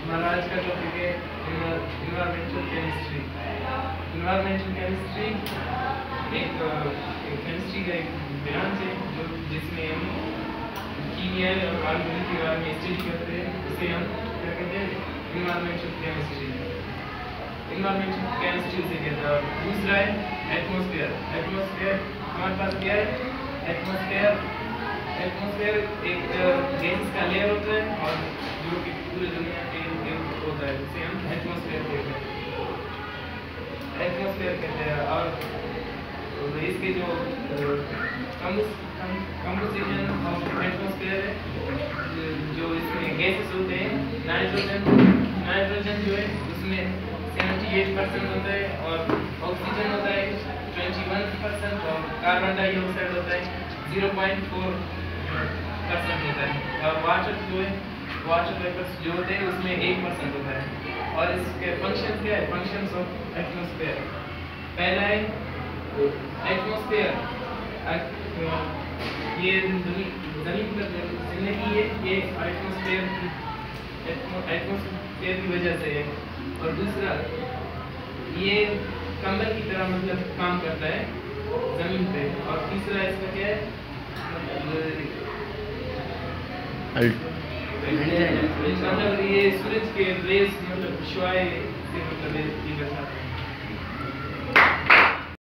हमारा आज का टॉपिक है इन्वायरमेंटल केमिस्ट्री। इन्वायरमेंटल केमिस्ट्री एक केमिस्ट्री का एक ब्रांच है जो जिसमें हम कीमिया और ऑर्गेनिक के बारे में स्टडी करते हैं, उसे हम क्या कहते हैं, इन्वायरमेंटल केमिस्ट्री। इन्वायरमेंटल केमिस्ट्री से कहते हैं। दूसरा है एटमॉस्फेयर। एटमॉस्फेयर हमारे पास क्या है? एटमॉस्फेयर एक गैस का लेयर होता है और जो कि पूरी दुनिया के होता है, उसे हम एटमॉस्फेयर कहते हैं। और इसके जो कंपोजिशन ऑफ एटमॉस्फेयर है, जो इसमें गैसेस होते हैं, नाइट्रोजन जो है उसमें 78% होता है और ऑक्सीजन होता है 21% और कार्बन डाइऑक्साइड होता है 0.4% होता है और वाटर जो है, वाटर वेपर्स जो होते हैं उसमें 1% होता है। और इसके फंक्शन क्या है? Functions of atmosphere. पहला है एटमॉस्फेयर, ये जमीन पर जिंदगी है, ये एटमॉस्फेयर की वजह से है। और दूसरा, ये कंबल की तरह मतलब काम करता है जमीन पे। और तीसरा इसका क्या है? मतलब ये सूरज के रेस मतलब शुआएं से मतलब ये करता है।